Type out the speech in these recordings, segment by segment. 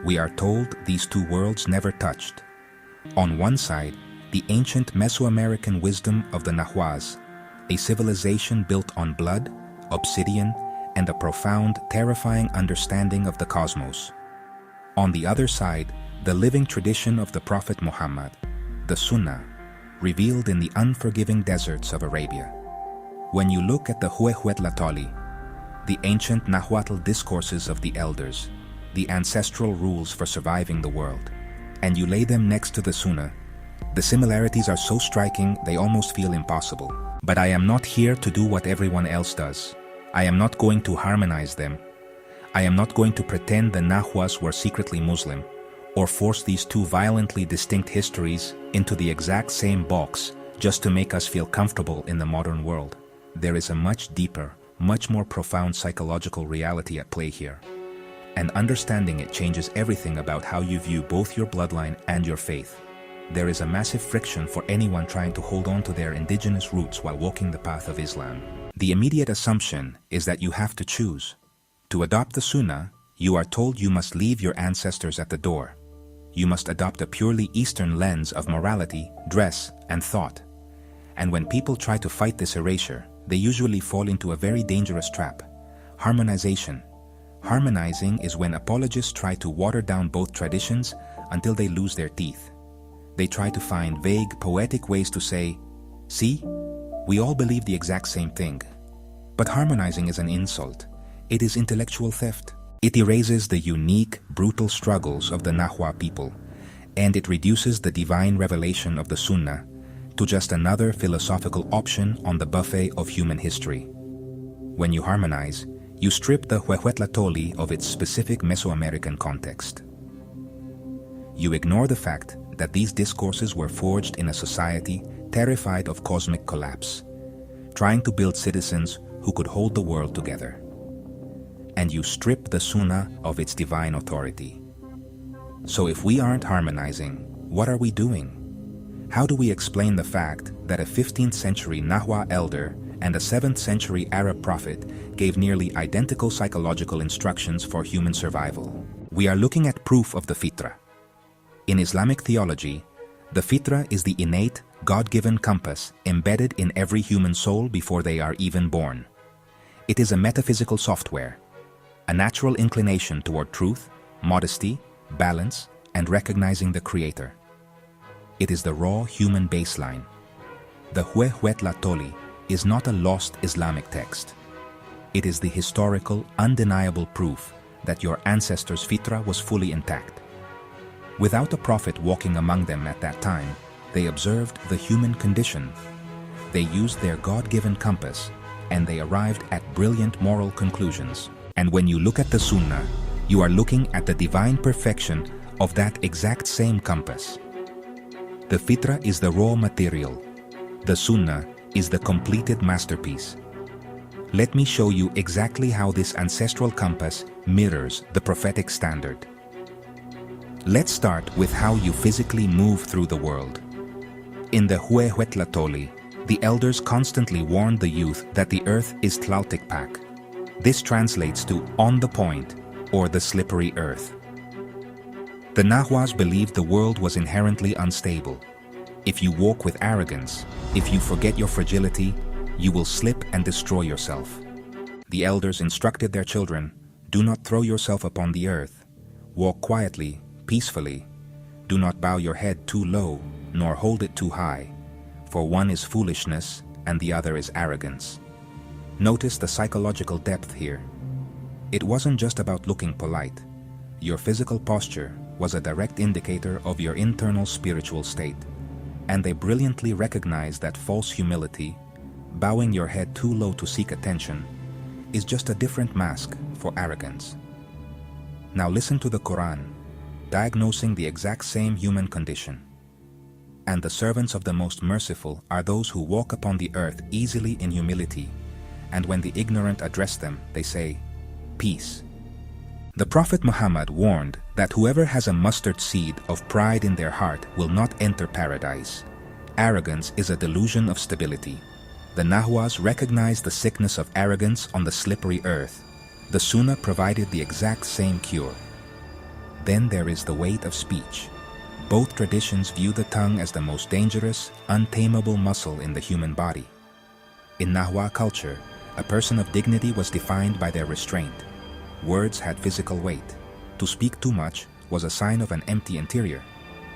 we are told these two worlds never touched. On one side, the ancient Mesoamerican wisdom of the Nahuas, a civilization built on blood, obsidian, and a profound, terrifying understanding of the cosmos. On the other side, the living tradition of the Prophet Muhammad, the Sunnah, revealed in the unforgiving deserts of Arabia. When you look at the Huehuetlatolli, the ancient Nahuatl discourses of the elders, the ancestral rules for surviving the world, and you lay them next to the Sunnah, the similarities are so striking they almost feel impossible. But I am not here to do what everyone else does. I am not going to harmonize them. I am not going to pretend the Nahuas were secretly Muslim, or force these two violently distinct histories into the exact same box just to make us feel comfortable in the modern world. There is a much deeper, much more profound psychological reality at play here. And understanding it changes everything about how you view both your bloodline and your faith. There is a massive friction for anyone trying to hold on to their indigenous roots while walking the path of Islam. The immediate assumption is that you have to choose. To adopt the Sunnah, you are told you must leave your ancestors at the door. You must adopt a purely Eastern lens of morality, dress, and thought. And when people try to fight this erasure, they usually fall into a very dangerous trap: harmonization. Harmonizing is when apologists try to water down both traditions until they lose their teeth. They try to find vague, poetic ways to say, "See, we all believe the exact same thing." But harmonizing is an insult. It is intellectual theft. It erases the unique, brutal struggles of the Nahua people, and it reduces the divine revelation of the Sunnah to just another philosophical option on the buffet of human history. When you harmonize, you strip the Huehuetlatolli of its specific Mesoamerican context. You ignore the fact that these discourses were forged in a society terrified of cosmic collapse, trying to build citizens who could hold the world together. And you strip the Sunnah of its divine authority. So if we aren't harmonizing, what are we doing? How do we explain the fact that a 15th century Nahua elder and a 7th century Arab prophet gave nearly identical psychological instructions for human survival? We are looking at proof of the Fitra. In Islamic theology, the Fitra is the innate, God-given compass embedded in every human soul before they are even born. It is a metaphysical software, a natural inclination toward truth, modesty, balance, and recognizing the Creator. It is the raw human baseline. The Huehuetlatolli is not a lost Islamic text. It is the historical, undeniable proof that your ancestors' Fitra was fully intact. Without a prophet walking among them at that time, they observed the human condition. They used their God-given compass, and they arrived at brilliant moral conclusions. And when you look at the Sunnah, you are looking at the divine perfection of that exact same compass. The Fitra is the raw material. The Sunnah is the completed masterpiece. Let me show you exactly how this ancestral compass mirrors the prophetic standard. Let's start with how you physically move through the world. In the Huehuetlatolli, the elders constantly warned the youth that the earth is Tlalticpac. This translates to on the point, or the slippery earth. The Nahuas believed the world was inherently unstable. If you walk with arrogance, if you forget your fragility, you will slip and destroy yourself. The elders instructed their children, do not throw yourself upon the earth. Walk quietly, peacefully. Do not bow your head too low, nor hold it too high, for one is foolishness and the other is arrogance. Notice the psychological depth here. It wasn't just about looking polite. Your physical posture was a direct indicator of your internal spiritual state, and they brilliantly recognized that false humility, bowing your head too low to seek attention, is just a different mask for arrogance. Now listen to the Quran, diagnosing the exact same human condition. And the servants of the Most Merciful are those who walk upon the earth easily in humility, and when the ignorant address them, they say, peace. The Prophet Muhammad warned that whoever has a mustard seed of pride in their heart will not enter paradise. Arrogance is a delusion of stability. The Nahuas recognized the sickness of arrogance on the slippery earth. The Sunnah provided the exact same cure. Then there is the weight of speech. Both traditions view the tongue as the most dangerous, untamable muscle in the human body. In Nahua culture, a person of dignity was defined by their restraint. Words had physical weight. To speak too much was a sign of an empty interior.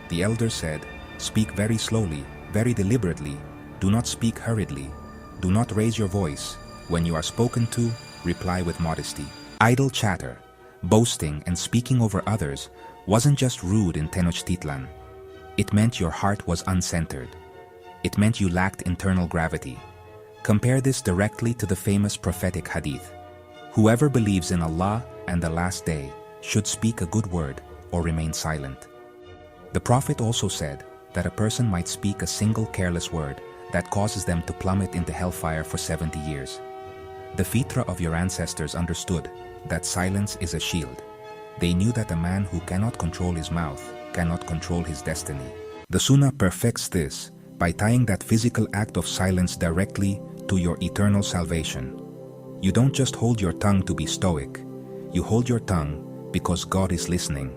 The elders said, "Speak very slowly, very deliberately. Do not speak hurriedly. Do not raise your voice. When you are spoken to, reply with modesty." Idle chatter, boasting and speaking over others wasn't just rude in Tenochtitlan. It meant your heart was uncentered. It meant you lacked internal gravity. Compare this directly to the famous prophetic hadith. Whoever believes in Allah and the last day should speak a good word or remain silent. The Prophet also said that a person might speak a single careless word that causes them to plummet into hellfire for 70 years. The Fitra of your ancestors understood that silence is a shield. They knew that a man who cannot control his mouth cannot control his destiny. The Sunnah perfects this by tying that physical act of silence directly to your eternal salvation. You don't just hold your tongue to be stoic. You hold your tongue because God is listening.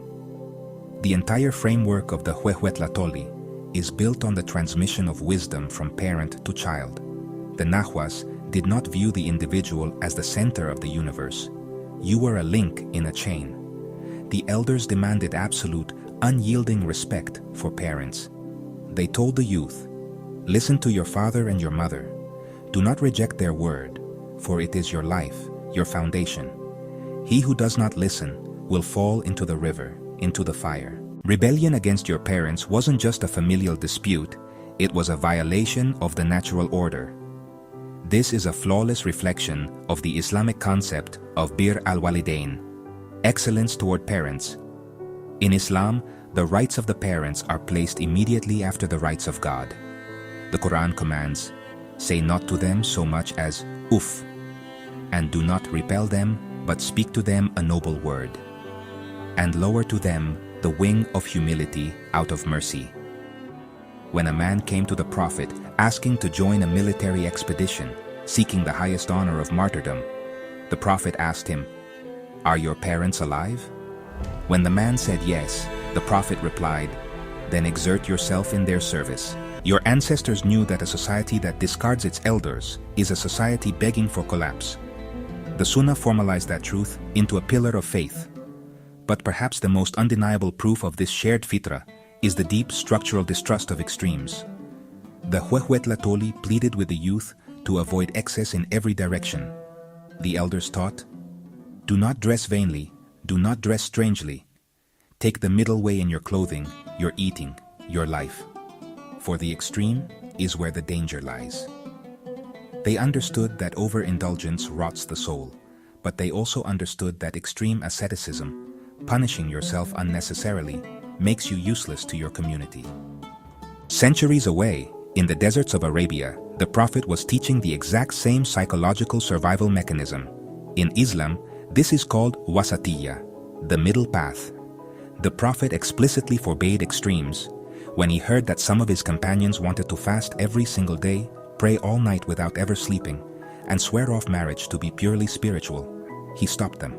The entire framework of the Huehuetlatolli is built on the transmission of wisdom from parent to child. The Nahuas did not view the individual as the center of the universe. You were a link in a chain. The elders demanded absolute, unyielding respect for parents. They told the youth, "Listen to your father and your mother. Do not reject their word, for it is your life, your foundation. He who does not listen will fall into the river, into the fire." Rebellion against your parents wasn't just a familial dispute, it was a violation of the natural order. This is a flawless reflection of the Islamic concept of Bir Al-Walidayn, excellence toward parents. In Islam, the rights of the parents are placed immediately after the rights of God. The Quran commands, "Say not to them so much as uff, and do not repel them, but speak to them a noble word, and lower to them the wing of humility out of mercy." When a man came to the Prophet asking to join a military expedition, seeking the highest honor of martyrdom, the Prophet asked him, "Are your parents alive?" When the man said yes, the Prophet replied, "Then exert yourself in their service." Your ancestors knew that a society that discards its elders is a society begging for collapse. The Sunnah formalized that truth into a pillar of faith. But perhaps the most undeniable proof of this shared fitra is the deep structural distrust of extremes. The Huehuetlatolli pleaded with the youth to avoid excess in every direction. The elders taught, "Do not dress vainly, do not dress strangely. Take the middle way in your clothing, your eating, your life. For the extreme is where the danger lies." They understood that overindulgence rots the soul, but they also understood that extreme asceticism, punishing yourself unnecessarily, makes you useless to your community. Centuries away, in the deserts of Arabia, the Prophet was teaching the exact same psychological survival mechanism. In Islam, this is called Wasatiyyah, the middle path. The Prophet explicitly forbade extremes. When he heard that some of his companions wanted to fast every single day, pray all night without ever sleeping, and swear off marriage to be purely spiritual, he stopped them.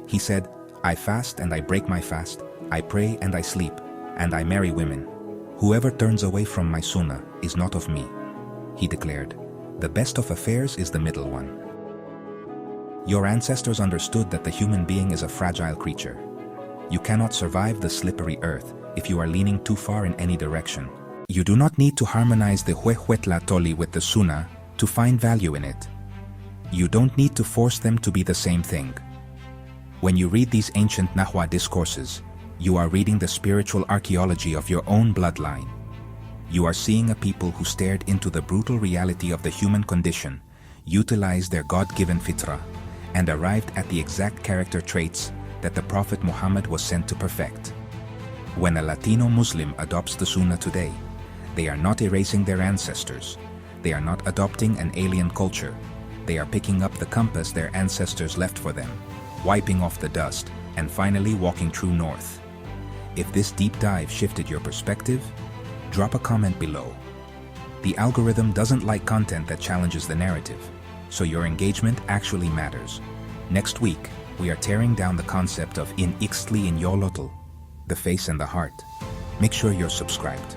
He said, "I fast and I break my fast, I pray and I sleep, and I marry women. Whoever turns away from my sunnah is not of me." He declared, "The best of affairs is the middle one." Your ancestors understood that the human being is a fragile creature. You cannot survive the slippery earth if you are leaning too far in any direction. You do not need to harmonize the Huehuetlatolli with the Sunnah to find value in it. You don't need to force them to be the same thing. When you read these ancient Nahua discourses, you are reading the spiritual archaeology of your own bloodline. You are seeing a people who stared into the brutal reality of the human condition, utilized their God-given fitra, and arrived at the exact character traits that the Prophet Muhammad was sent to perfect. When a Latino Muslim adopts the Sunnah today, they are not erasing their ancestors. They are not adopting an alien culture. They are picking up the compass their ancestors left for them, wiping off the dust, and finally walking true north. If this deep dive shifted your perspective, drop a comment below. The algorithm doesn't like content that challenges the narrative, so your engagement actually matters. Next week, we are tearing down the concept of in Ixtli in Yolotl, the face and the heart. Make sure you're subscribed.